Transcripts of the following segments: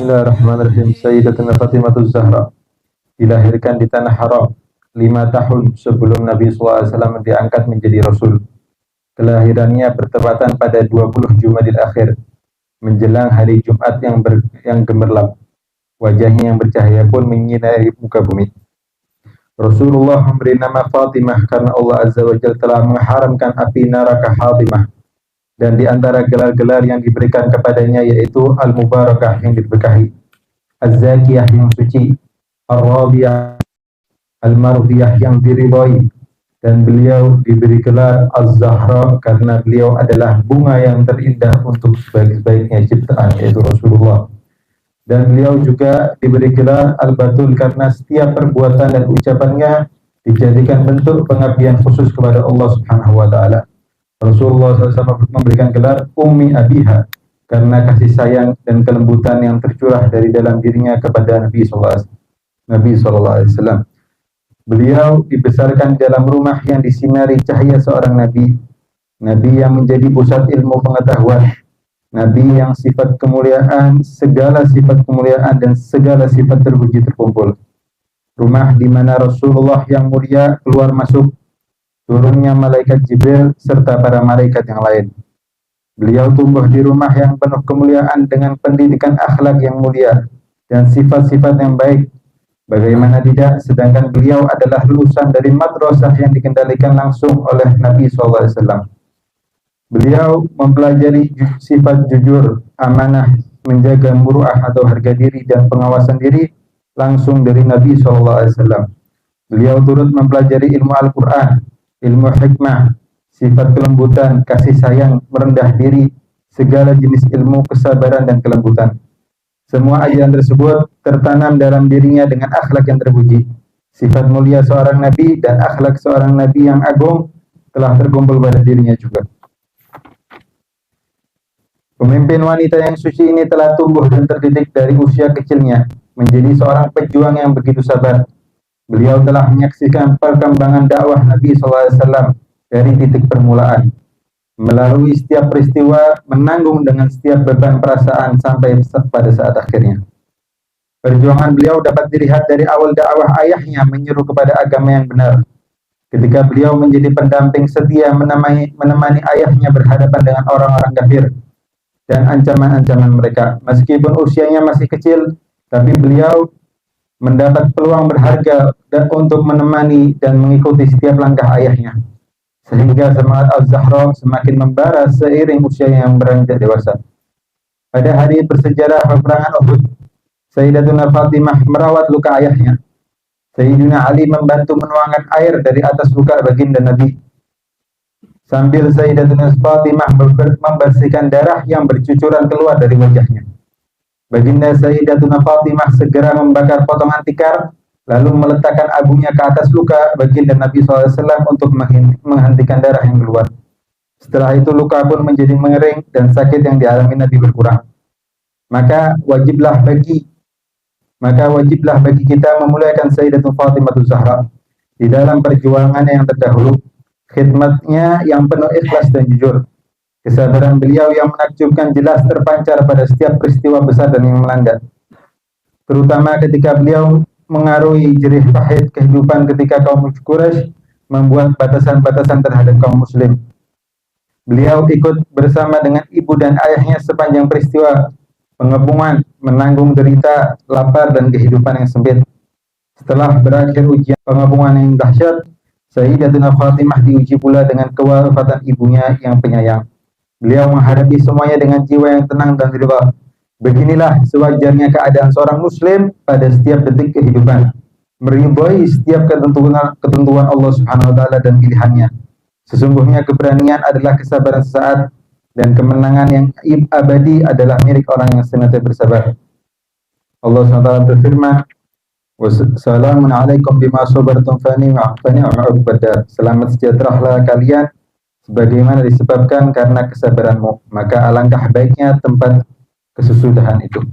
Bismillahirrahmanirrahim. Sayyidatuna Fatimah Zahra dilahirkan di tanah haram 5 tahun sebelum Nabi SAW diangkat menjadi Rasul. Kelahirannya bertepatan pada 20 Jumadil Akhir, menjelang hari Jumat yang gemerlap. Wajahnya yang bercahaya pun menyinari muka bumi. Rasulullah memberi nama Fatimah karena Allah Azza wa Jalla telah mengharamkan api neraka Fatimah. Dan di antara gelar-gelar yang diberikan kepadanya yaitu Al-Mubarakah yang diberkahi, Az-Zakiyah yang suci, Ar-Radiyah, Al-Mardiyah yang diridhai, dan beliau diberi gelar Az-Zahra karena beliau adalah bunga yang terindah untuk sebaik-baiknya ciptaan yaitu Rasulullah. Dan beliau juga diberi gelar Al-Batul karena setiap perbuatan dan ucapannya dijadikan bentuk pengabdian khusus kepada Allah Subhanahu wa taala. Rasulullah SAW memberikan gelar Ummi Abiha karena kasih sayang dan kelembutan yang tercurah dari dalam dirinya kepada Nabi SAW. Beliau dibesarkan dalam rumah yang disinari cahaya seorang Nabi, Nabi yang menjadi pusat ilmu pengetahuan, Nabi yang sifat kemuliaan, segala sifat kemuliaan dan segala sifat terpuji terkumpul. Rumah di mana Rasulullah yang mulia keluar masuk, turunnya malaikat Jibril serta para malaikat yang lain. Beliau tumbuh di rumah yang penuh kemuliaan dengan pendidikan akhlak yang mulia dan sifat-sifat yang baik. Bagaimana tidak, sedangkan beliau adalah lulusan dari madrasah yang dikendalikan langsung oleh Nabi SAW. Beliau mempelajari sifat jujur, amanah, menjaga muru'ah atau harga diri dan pengawasan diri langsung dari Nabi SAW. Beliau turut mempelajari ilmu Al-Quran, ilmu hikmah, sifat kelembutan, kasih sayang, merendah diri, segala jenis ilmu kesabaran dan kelembutan. Semua ajaran tersebut tertanam dalam dirinya dengan akhlak yang terpuji. Sifat mulia seorang nabi dan akhlak seorang nabi yang agung telah terkumpul pada dirinya juga. Pemimpin wanita yang suci ini telah tumbuh dan terdidik dari usia kecilnya menjadi seorang pejuang yang begitu sabar. Beliau telah menyaksikan perkembangan dakwah Nabi SAW dari titik permulaan, melalui setiap peristiwa, menanggung dengan setiap beban perasaan sampai pada saat akhirnya. Perjuangan beliau dapat dilihat dari awal dakwah ayahnya menyeru kepada agama yang benar. Ketika beliau menjadi pendamping setia menemani ayahnya berhadapan dengan orang-orang kafir dan ancaman-ancaman mereka. Meskipun usianya masih kecil, tapi beliau mendapat peluang berharga untuk menemani dan mengikuti setiap langkah ayahnya, sehingga semangat Az-Zahra semakin membara seiring usia yang beranjak dewasa. Pada hari bersejarah peperangan Uhud, Sayyidatuna Fatimah merawat luka ayahnya. Sayyidina Ali membantu menuangkan air dari atas luka baginda Nabi, sambil Sayyidatuna Fatimah membersihkan darah yang bercucuran keluar dari wajahnya. Baginda Sayyidatuna Fatimah segera membakar potongan tikar, lalu meletakkan abunya ke atas luka baginda Nabi SAW untuk menghentikan darah yang keluar. Setelah itu luka pun menjadi mengering dan sakit yang dialami Nabi berkurang. Maka wajiblah bagi kita memuliakan Sayyidatuna Fatimah Zahra di dalam perjuangannya yang terdahulu, khidmatnya yang penuh ikhlas dan jujur. Kesabaran beliau yang menakjubkan jelas terpancar pada setiap peristiwa besar dan yang melanda, terutama ketika beliau mengaruhi jerih pahit kehidupan ketika kaum Quraisy membuat batasan-batasan terhadap kaum muslim. Beliau ikut bersama dengan ibu dan ayahnya sepanjang peristiwa pengepungan, menanggung derita, lapar dan kehidupan yang sempit. Setelah berakhir ujian pengepungan yang dahsyat, Sayyidatuna Fatimah diuji pula dengan kewafatan ibunya yang penyayang. Beliau menghadapi semuanya dengan jiwa yang tenang dan ridha. Beginilah sewajarnya keadaan seorang muslim pada setiap detik kehidupan, meridhai setiap ketentuan Allah Subhanahu wa taala dan pilihannya. Sesungguhnya keberanian adalah kesabaran sesaat dan kemenangan yang abadi adalah milik orang yang senantiasa bersabar. Allah Subhanahu wa taala berfirman, "Wassalamun alaikum bima sabartum fa ni'ma uqbadar." Selamat sejahteralah kalian sebagaimana disebabkan karena kesabaranmu, maka alangkah baiknya tempat kesesudahan itu.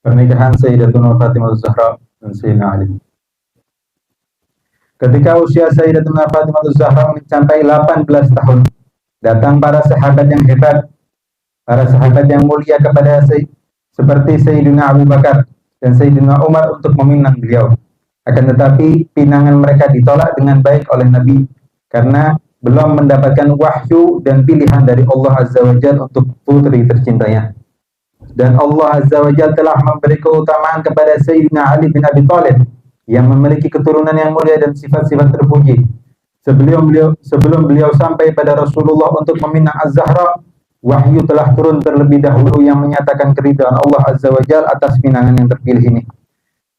Pernikahan Sayyidatuna Fatimah Zahra dan Sayyidina Ali. Ketika usia Sayyidatuna Fatimah Zahra mencapai 18 tahun, datang para sahabat yang hebat, para sahabat yang mulia kepada seperti Sayyidina Abu Bakar dan Sayyidina Umar untuk meminang beliau. Akan tetapi pinangan mereka ditolak dengan baik oleh Nabi karena belum mendapatkan wahyu dan pilihan dari Allah Azza wa Jalla untuk putri tercintanya. Dan Allah Azza wa Jalla telah memberi keutamaan kepada Sayyidina Ali bin Abi Thalib yang memiliki keturunan yang mulia dan sifat-sifat terpuji. Sebelum beliau sampai pada Rasulullah untuk meminang Az-Zahra, wahyu telah turun terlebih dahulu yang menyatakan keridhaan Allah Azza wa Jalla atas pinangan yang terpilih ini.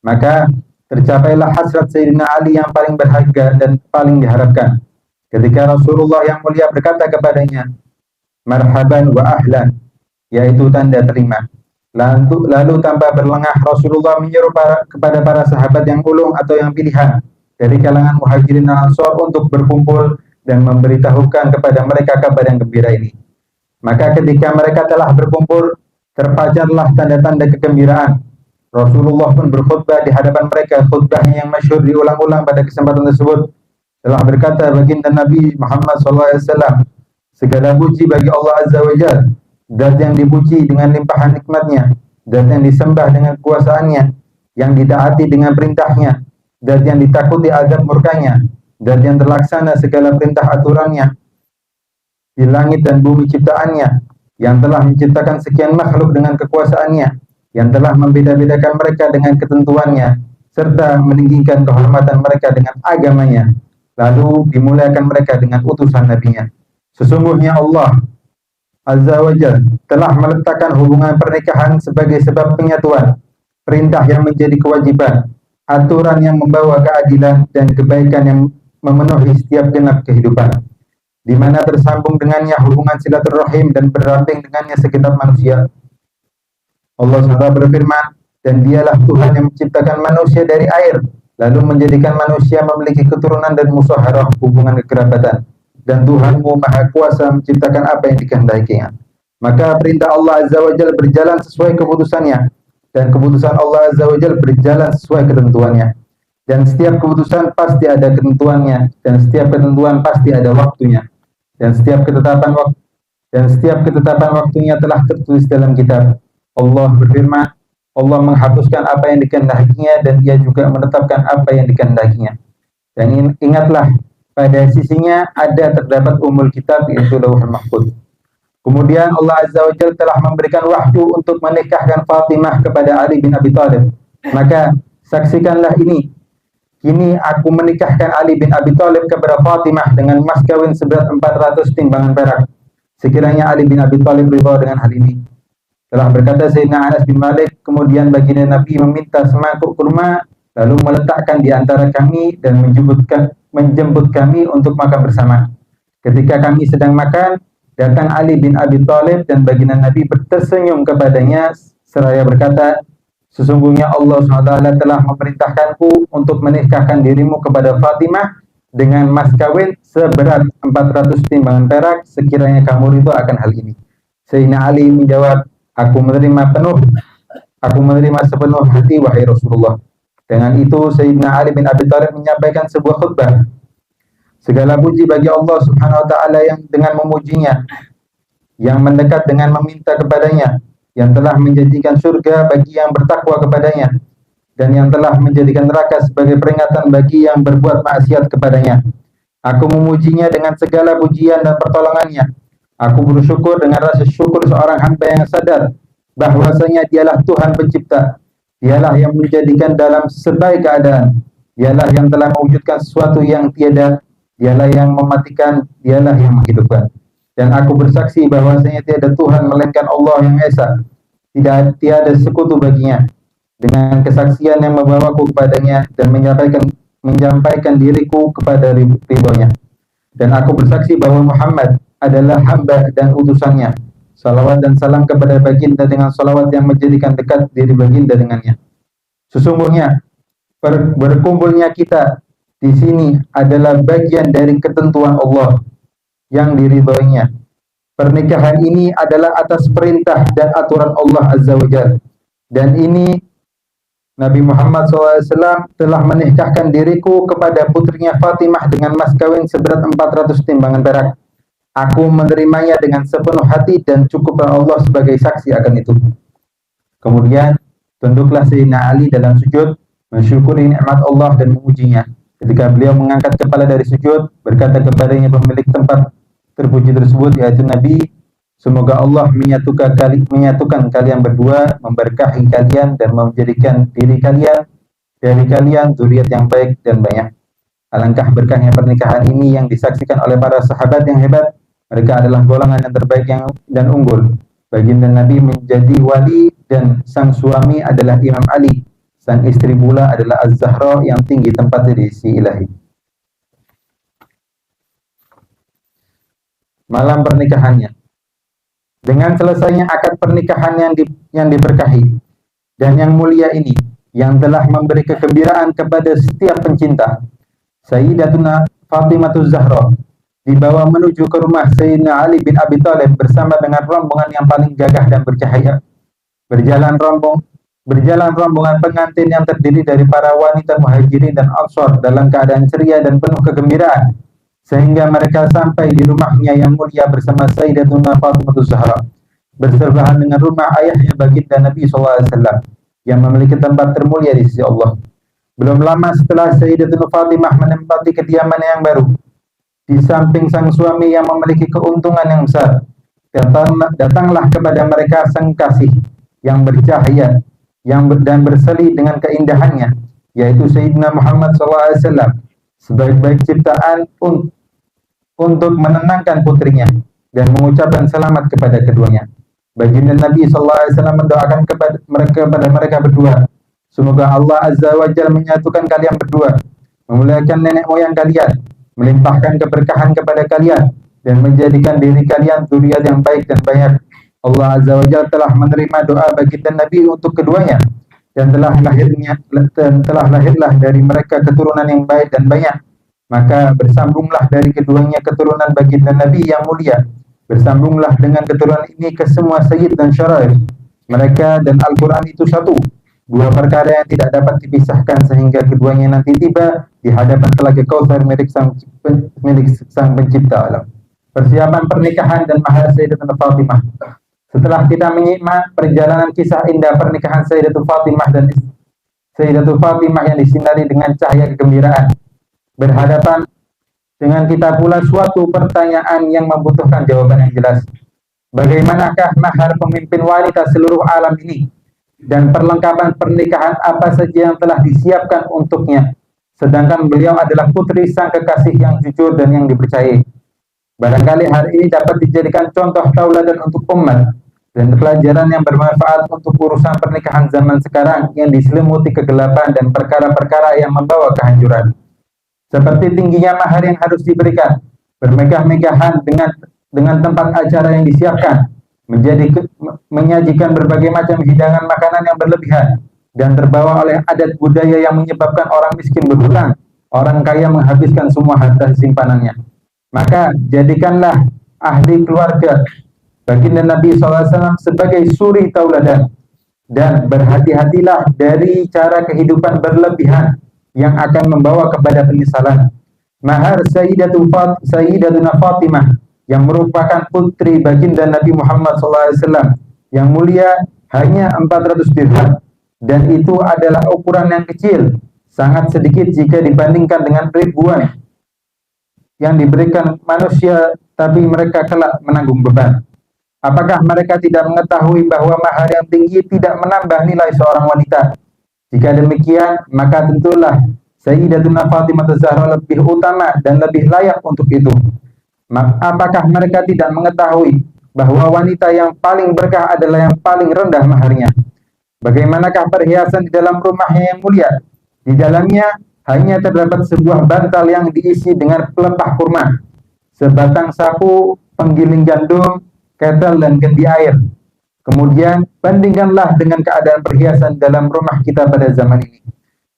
Maka tercapailah hasrat Sayyidina Ali yang paling berharga dan paling diharapkan. Ketika Rasulullah yang mulia berkata kepadanya, marhaban wa ahlan, yaitu tanda terima. Lalu tanpa berlengah Rasulullah menyuruh kepada para sahabat yang ulung atau yang pilihan dari kalangan Muhajirin dan Ansor untuk berkumpul dan memberitahukan kepada mereka kabar yang gembira ini. Maka ketika mereka telah berkumpul, terpajarlah tanda-tanda kegembiraan. Rasulullah pun berkhutbah di hadapan mereka, khutbahnya yang masyhur diulang-ulang pada kesempatan tersebut. Telah berkata baginda Nabi Muhammad SAW, segala puji bagi Allah Azza wa Jalla, zat yang dipuji dengan limpahan nikmatnya, zat yang disembah dengan kekuasaannya, yang ditaati dengan perintahnya, zat yang ditakuti azab murkanya, zat yang terlaksana segala perintah aturannya di langit dan bumi ciptaannya, yang telah menciptakan sekian makhluk dengan kekuasaannya, yang telah membeda-bedakan mereka dengan ketentuannya, serta meninggikan kehormatan mereka dengan agamanya, lalu dimuliakan mereka dengan utusan nabinya. Sesungguhnya Allah Azza wa Jalla telah meletakkan hubungan pernikahan sebagai sebab penyatuan, perintah yang menjadi kewajiban, aturan yang membawa keadilan dan kebaikan yang memenuhi setiap genap kehidupan, di mana tersambung dengannya hubungan silaturahim dan berdamping dengannya segenap manusia. Allah SWT berfirman, dan dialah Tuhan yang menciptakan manusia dari air, lalu menjadikan manusia memiliki keturunan dan musyawarah hubungan kekerabatan. Dan Tuhanmu Maha Kuasa menciptakan apa yang dikehendakinya. Maka perintah Allah Azza wa Jalla berjalan sesuai keputusannya, dan keputusan Allah Azza wa Jalla berjalan sesuai ketentuannya. Dan setiap keputusan pasti ada ketentuannya, dan setiap ketentuan pasti ada waktunya. Dan setiap ketetapan waktunya telah tertulis dalam kitab. Allah berfirman, Allah menghapuskan apa yang dikehendakinya dan Ia juga menetapkan apa yang dikehendakinya. Dan ingatlah, pada sisinya terdapat umul kitab, yaitu Lauhul Mahfuz. Kemudian Allah Azza wa Jalla telah memberikan wahyu untuk menikahkan Fatimah kepada Ali bin Abi Thalib. Maka saksikanlah ini. Kini aku menikahkan Ali bin Abi Thalib kepada Fatimah dengan mas kawin seberat 400 timbangan perak. Sekiranya Ali bin Abi Thalib ridha dengan hal ini. Telah berkata Sayyidina Anas bin Malik, kemudian baginda Nabi meminta semangkuk kurma, lalu meletakkan di antara kami dan menjemput kami untuk makan bersama. Ketika kami sedang makan, datang Ali bin Abi Thalib dan baginda Nabi tersenyum kepadanya seraya berkata, sesungguhnya Allah SWT telah memerintahkanku untuk menikahkan dirimu kepada Fatimah dengan mas kawin seberat 400 timbangan perak, sekiranya kamu ridho akan hal ini. Sayyidina Ali menjawab, aku menerima sepenuh hati wahai Rasulullah. Dengan itu Sayyidina Ali bin Abi Thalib menyampaikan sebuah khutbah. Segala puji bagi Allah Subhanahu wa taala yang dengan memujinya, yang mendekat dengan meminta kepadanya, yang telah menjanjikan surga bagi yang bertakwa kepadanya, dan yang telah menjadikan neraka sebagai peringatan bagi yang berbuat maksiat kepadanya. Aku memujinya dengan segala pujian dan pertolongannya. Aku bersyukur dengan rasa syukur seorang hamba yang sadar bahwasanya dialah Tuhan pencipta. Dialah yang menjadikan dalam sebaik keadaan. Dialah yang telah mewujudkan sesuatu yang tiada. Dialah yang mematikan. Dialah yang menghidupkan. Dan aku bersaksi bahwasanya tiada Tuhan melainkan Allah yang Esa. Tiada sekutu baginya. Dengan kesaksian yang membawaku kepadanya dan menyampaikan diriku kepada ridhonya. Dan aku bersaksi bahwa Muhammad adalah hamba dan utusannya. Salawat dan salam kepada baginda dengan salawat yang menjadikan dekat diri baginda dengannya. Sesungguhnya berkumpulnya kita di sini adalah bagian dari ketentuan Allah yang diridhoinya. Pernikahan ini adalah atas perintah dan aturan Allah Azza wa Jalla. Dan ini Nabi Muhammad SAW telah menikahkan diriku kepada putrinya Fatimah dengan mas kawin seberat 400 timbangan perak. Aku menerimanya dengan sepenuh hati dan cukuplah Allah sebagai saksi akan itu. Kemudian tunduklah Sayyidina Ali dalam sujud, mensyukuri nikmat Allah dan memujinya. Ketika beliau mengangkat kepala dari sujud, berkata kepadanya pemilik tempat terpuji tersebut, yaitu Nabi, semoga Allah menyatukan kalian berdua, memberkahi kalian dan menjadikan dari kalian zuriat yang baik dan banyak. Alangkah berkahnya pernikahan ini yang disaksikan oleh para sahabat yang hebat. Mereka adalah golongan yang terbaik dan unggul. Baginda Nabi menjadi wali dan sang suami adalah Imam Ali. Sang istri pula adalah Az-Zahra yang tinggi tempatnya di sisi ilahi. Malam pernikahannya. Dengan selesainya akad pernikahan yang diberkahi dan yang mulia ini, yang telah memberi kegembiraan kepada setiap pencinta, Sayyidatuna Fatimah Zahra dibawa menuju ke rumah Sayyidina Ali bin Abi Thalib bersama dengan rombongan yang paling gagah dan bercahaya. Berjalan rombongan pengantin yang terdiri dari para wanita muhajirin dan ansor dalam keadaan ceria dan penuh kegembiraan, sehingga mereka sampai di rumahnya yang mulia bersama Sayyidatuna Fatimah Zahra, bersebelahan dengan rumah ayahnya baginda Nabi SAW yang memiliki tempat termulia di sisi Allah. Belum lama setelah Sayyidatuna Fatimah menempati kediaman yang baru, di samping sang suami yang memiliki keuntungan yang besar, datanglah kepada mereka sang kasih yang bercahaya dan berseli dengan keindahannya, yaitu Sayyidina Muhammad SAW, sebaik-baik ciptaan untuk menenangkan putrinya dan mengucapkan selamat kepada keduanya. Baginda Nabi SAW mendoakan kepada mereka berdua, semoga Allah Azza wa Jalla menyatukan kalian berdua, memuliakan nenek moyang kalian, melimpahkan keberkahan kepada kalian, dan menjadikan diri kalian zuriat yang baik dan banyak. Allah Azza wa Jalla telah menerima doa baginda Nabi untuk keduanya, dan telah lahirlah dari mereka keturunan yang baik dan banyak. Maka bersambunglah dari keduanya keturunan baginda Nabi yang mulia. Bersambunglah dengan keturunan ini ke semua sayyid dan syarif. Mereka dan Al-Quran itu satu, dua perkara yang tidak dapat dipisahkan, sehingga keduanya nanti tiba di hadapan Telaga Kautsar milik sang pencipta alam. Persiapan pernikahan dan mahar Sayyidatuna Fatimah. Setelah kita menyimak perjalanan kisah indah pernikahan Sayyidatuna Fatimah dan Sayyidatuna Fatimah yang disinari dengan cahaya kegembiraan, berhadapan dengan kita pula suatu pertanyaan yang membutuhkan jawaban yang jelas. Bagaimanakah mahar pemimpin wanita seluruh alam ini? Dan perlengkapan pernikahan apa saja yang telah disiapkan untuknya, sedangkan beliau adalah putri sang kekasih yang jujur dan yang dipercayai. Barangkali hari ini dapat dijadikan contoh tauladan untuk umat dan pelajaran yang bermanfaat untuk urusan pernikahan zaman sekarang yang diselimuti kegelapan dan perkara-perkara yang membawa kehancuran. Seperti tingginya mahar yang harus diberikan, bermegah-megahan dengan tempat acara yang disiapkan, menyajikan berbagai macam hidangan makanan yang berlebihan, dan terbawa oleh adat budaya yang menyebabkan orang miskin berhutang, orang kaya menghabiskan semua harta simpanannya. Maka jadikanlah ahli keluarga baginda Nabi SAW sebagai suri tauladan, dan berhati-hatilah dari cara kehidupan berlebihan yang akan membawa kepada penyesalan. Mahar Sayyidatuna Fatimah yang merupakan putri baginda Nabi Muhammad SAW yang mulia hanya 400 dirham, dan itu adalah ukuran yang kecil, sangat sedikit jika dibandingkan dengan ribuan yang diberikan manusia, tapi mereka kelak menanggung beban. Apakah mereka tidak mengetahui bahwa mahar yang tinggi tidak menambah nilai seorang wanita? Jika demikian, maka tentulah Sayyidatuna Fatimah Zahra lebih utama dan lebih layak untuk itu. Apakah mereka tidak mengetahui bahwa wanita yang paling berkah adalah yang paling rendah maharnya? Bagaimanakah perhiasan di dalam rumahnya yang mulia? Di dalamnya hanya terdapat sebuah bantal yang diisi dengan pelepah kurma, sebatang sapu, penggiling gandum, ketel, dan kendi air. Kemudian bandingkanlah dengan keadaan perhiasan dalam rumah kita pada zaman ini.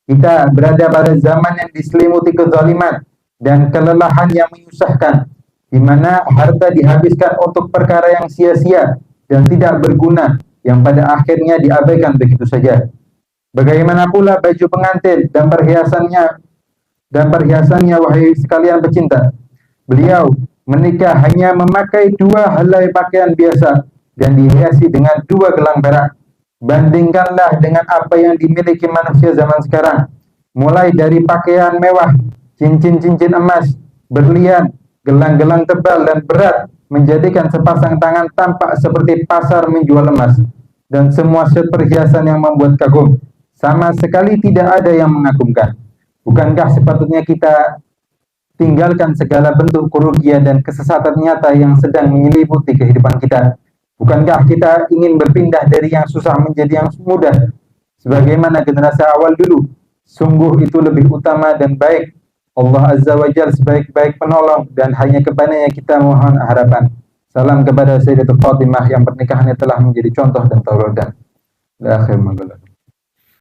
Kita berada pada zaman yang diselimuti kezaliman dan kelelahan yang menyusahkan, di mana harta dihabiskan untuk perkara yang sia-sia dan tidak berguna, yang pada akhirnya diabaikan begitu saja. Bagaimana pula baju pengantin dan perhiasannya, wahai sekalian pecinta. Beliau menikah hanya memakai 2 helai pakaian biasa dan dihiasi dengan 2 gelang perak. Bandingkanlah dengan apa yang dimiliki manusia zaman sekarang. Mulai dari pakaian mewah, cincin-cincin emas, berlian, gelang-gelang tebal dan berat, menjadikan sepasang tangan tampak seperti pasar menjual emas. Dan semua set perhiasan yang membuat kagum. Sama sekali tidak ada yang mengagumkan. Bukankah sepatutnya kita tinggalkan segala bentuk kerugian dan kesesatan nyata yang sedang menyelimuti kehidupan kita? Bukankah kita ingin berpindah dari yang susah menjadi yang mudah? Sebagaimana generasi awal dulu, sungguh itu lebih utama dan baik. Allah Azza wa Jalla sebaik-baik penolong dan hanya kepadanya kita mohon harapan. Salam kepada Sayyidatul Fatimah yang pernikahannya telah menjadi contoh dan tauladan. Akhir